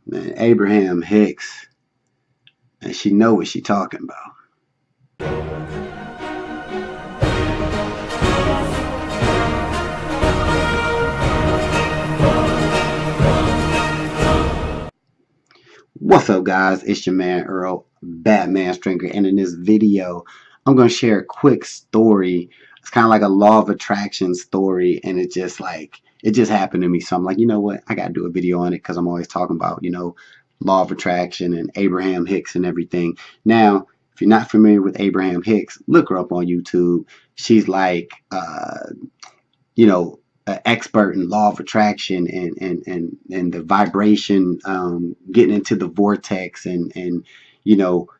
Man, Abraham Hicks, and she know what she talking about. What's up, guys? It's your man Earl, Batman Stringer, and in this video, I'm gonna share a quick story. It's kind of like a law of attraction story, and it just happened to me. So I'm like, you know what? I gotta do a video on it because I'm always talking about law of attraction and Abraham Hicks and everything. Now, if you're not familiar with Abraham Hicks, look her up on YouTube. She's like, you know, an expert in law of attraction and the vibration, getting into the vortex and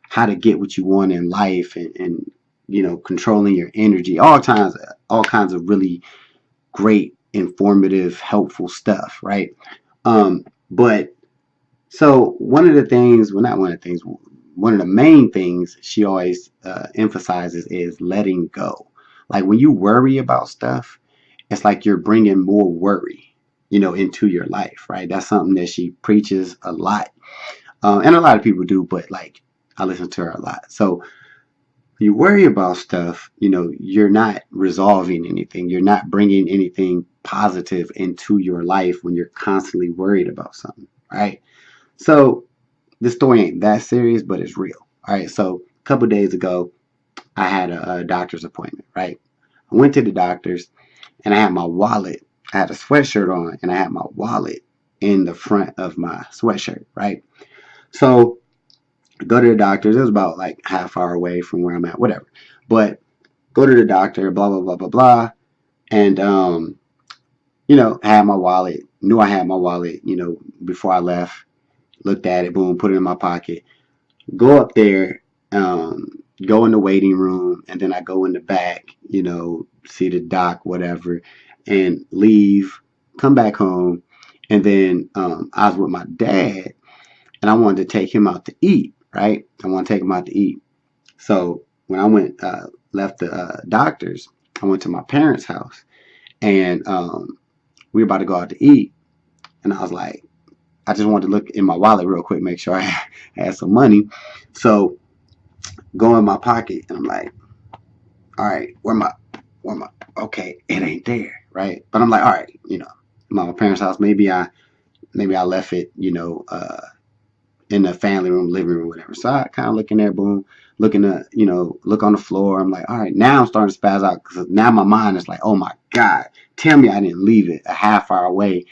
how to get what you want in life and controlling your energy, all kinds of really great, informative, helpful stuff, right? But so one of the things, well, not one of the things, one of the main things she always emphasizes is letting go. Like when you worry about stuff, it's like you're bringing more worry, into your life, right? That's something that she preaches a lot. And a lot of people do, but like I listen to her a lot. So you worry about stuff, you're not resolving anything. You're not bringing anything positive into your life when you're constantly worried about something, right? So this story ain't that serious, but it's real. All right. So a couple days ago, I had a doctor's appointment, right? I went to the doctor's and I had my wallet. I had a sweatshirt on and I had my wallet in the front of my sweatshirt, right? So I go to the doctor's. It was about like half hour away from where I'm at, whatever. But go to the doctor, blah, blah, blah, blah, blah. And, I had my wallet, knew I had my wallet, before I left, looked at it, boom, put it in my pocket. Go up there, go in the waiting room, and then I go in the back, see the doc, whatever, and leave, come back home. And then I was with my dad, and I wanted to take him out to eat, right? I want to take him out to eat. So when I went, left the doctor's, I went to my parents' house, and we were about to go out to eat. And I was like, I just wanted to look in my wallet real quick, make sure I had some money. So go in my pocket, and I'm like, all right, okay, it ain't there, right? But I'm like, all right, my parents' house, maybe I left it, in the family room, living room, whatever. So I kind of look in there, boom, looking at, look on the floor. I'm like, all right, now I'm starting to spaz out because now my mind is like, oh my God, tell me I didn't leave it a half hour away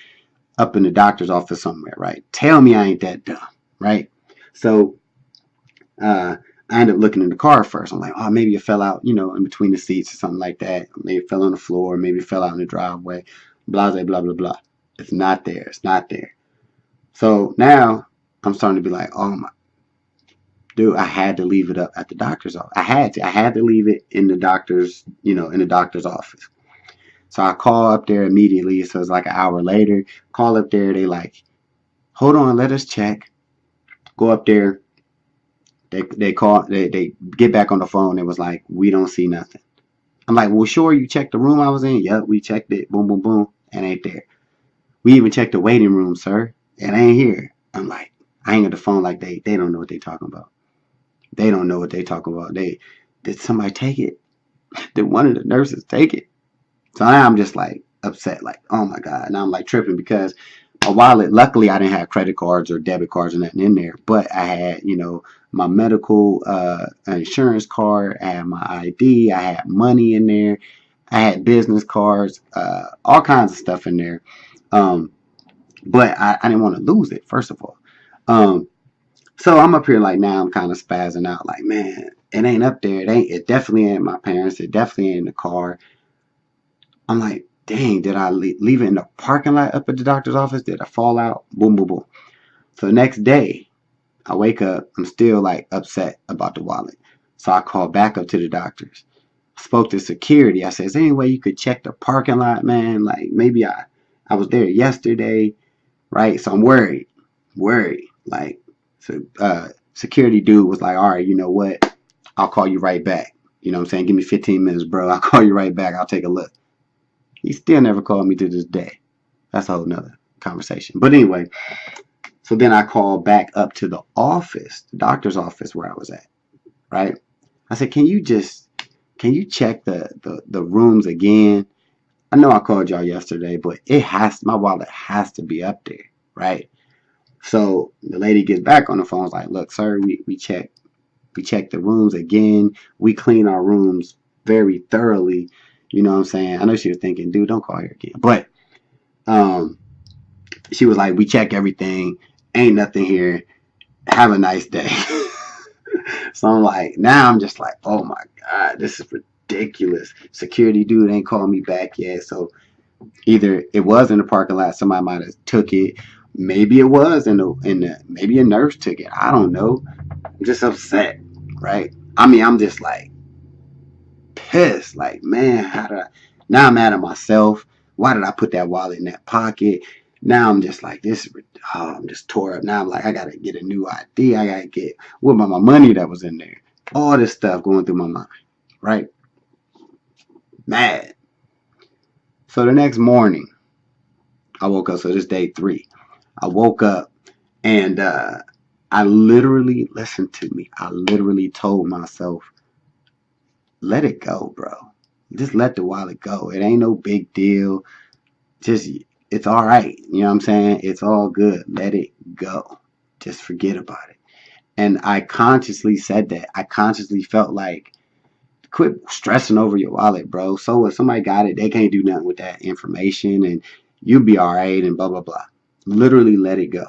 up in the doctor's office somewhere, right? Tell me I ain't that dumb, right? So I ended up looking in the car first. I'm like, oh, maybe it fell out, in between the seats or something like that. Maybe it fell on the floor, maybe it fell out in the driveway, blah, blah, blah, blah, blah. It's not there. It's not there. So now I'm starting to be like, oh my, dude, I had to leave it up at the doctor's office. I had to leave it in the doctor's, in the doctor's office. So I call up there immediately. So it's like an hour later, call up there. They like, hold on, let us check. Go up there. They get back on the phone. It was like, we don't see nothing. I'm like, well, sure, you checked the room I was in? Yep, we checked it. Boom, boom, boom. It ain't there. We even checked the waiting room, sir. It ain't here. I'm like, I hang up the phone like they don't know what they talking about. They don't know what they talking about. Did somebody take it? Did one of the nurses take it? So now I'm just like upset, like, oh my God. Now I'm like tripping because my wallet, luckily I didn't have credit cards or debit cards or nothing in there, but I had, my medical insurance card, I had my ID, I had money in there, I had business cards, all kinds of stuff in there. But I didn't want to lose it, first of all. So I'm up here like now I'm kind of spazzing out like, man, it ain't up there. It definitely ain't my parents. It definitely ain't in the car. I'm like, dang, did I leave it in the parking lot up at the doctor's office? Did I fall out? Boom, boom, boom. So the next day, I wake up. I'm still like upset about the wallet. So I call back up to the doctor's. I spoke to security. I said, is there any way you could check the parking lot, man? Like maybe I was there yesterday, right? So I'm worried. Like, so security dude was like, all right, you know what? I'll call you right back. You know what I'm saying? Give me 15 minutes, bro. I'll call you right back. I'll take a look. He still never called me to this day. That's a whole nother conversation. But anyway, So then I called back up to the office, the doctor's office where I was at, right? I said, can you check the rooms again? I know I called y'all yesterday, but my wallet has to be up there, right? So the lady gets back on the phone, is like, look, sir, we checked the rooms again. We clean our rooms very thoroughly. You know what I'm saying? I know she was thinking, dude, don't call here again. But she was like, we check everything. Ain't nothing here. Have a nice day. So I'm like, now I'm just like, oh my God, this is ridiculous. Security dude ain't called me back yet. So either it was in the parking lot, somebody might have took it. Maybe it was maybe a nurse took it. I don't know. I'm just upset, right? I mean, I'm just like pissed. Like, man, now I'm mad at myself. Why did I put that wallet in that pocket? Now I'm just like, I'm just tore up. Now I'm like, I gotta get a new ID. I gotta get what about my money that was in there? All this stuff going through my mind, right? Mad. So the next morning, I woke up. So this day 3. I woke up and I literally, listen to me. I literally told myself, let it go, bro. Just let the wallet go. It ain't no big deal. It's all right. You know what I'm saying? It's all good. Let it go. Just forget about it. And I consciously said that. I consciously felt like, quit stressing over your wallet, bro. So if somebody got it, they can't do nothing with that information and you'll be all right and blah, blah, blah. Literally let it go.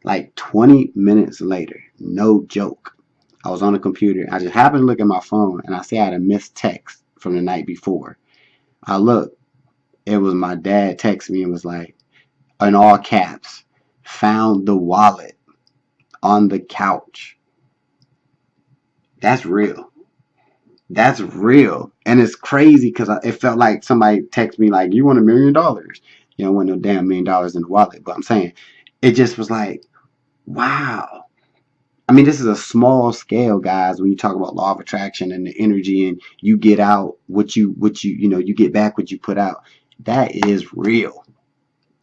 Like 20 minutes later, no joke, I was on the computer. I just happened to look at my phone and I see I had a missed text from the night before. I looked. It was my dad texted me and was like, in all caps, found the wallet on the couch. That's real. That's real. And it's crazy because it felt like somebody texted me like, you want $1 million? You know, I want no damn $1 million in the wallet. But I'm saying, it just was like, wow. I mean, this is a small scale, guys, when you talk about law of attraction and the energy and you get out you get back what you put out. That is real.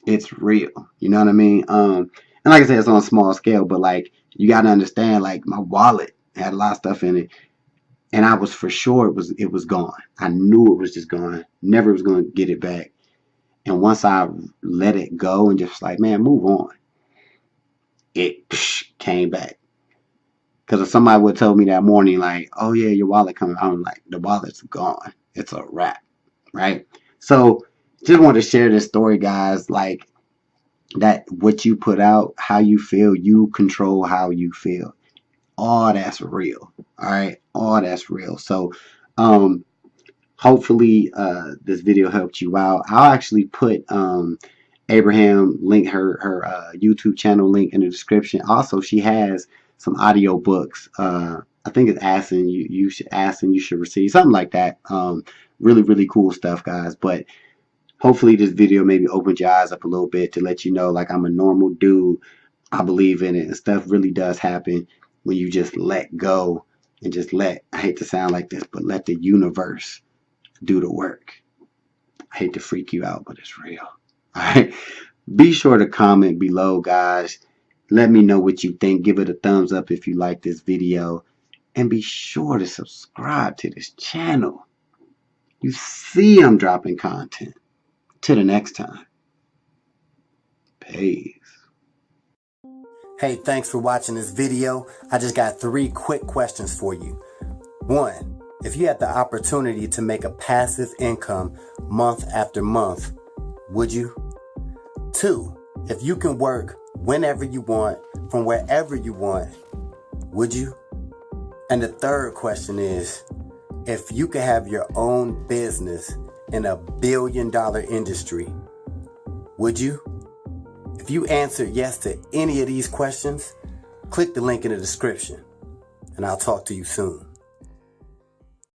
It's real. You know what I mean? And like I said, it's on a small scale, but like you got to understand, like my wallet had a lot of stuff in it. And I was for sure it was gone. I knew it was just gone. Never was going to get it back. And once I let it go and just like, man, move on, it came back. Because if somebody would tell me that morning, like, oh yeah, your wallet coming, I'm like, the wallet's gone. It's a wrap, right? So just wanted to share this story, guys. Like that, what you put out, how you feel, you control how you feel. All that's real. All right, all that's real. So hopefully this video helped you out. I'll actually put Abraham link, her YouTube channel link in the description. Also, she has some audio books. I think it's asking you should ask and you should receive, something like that. Really, really cool stuff, guys. But hopefully this video maybe opened your eyes up a little bit to let you know, like, I'm a normal dude. I believe in it, and stuff really does happen when you just let go and just I hate to sound like this, but let the universe do the work. I hate to freak you out, but it's real. All right. Be sure to comment below, guys. Let me know what you think. Give it a thumbs up if you like this video. And be sure to subscribe to this channel. You see I'm dropping content. Till the next time. Peace. Hey, thanks for watching this video. I just got 3 quick questions for you. 1, if you had the opportunity to make a passive income month after month, would you? 2, if you can work whenever you want, from wherever you want, would you? And the 3rd question is, if you could have your own business in a $1 billion industry, would you? If you answered yes to any of these questions, click the link in the description, and I'll talk to you soon.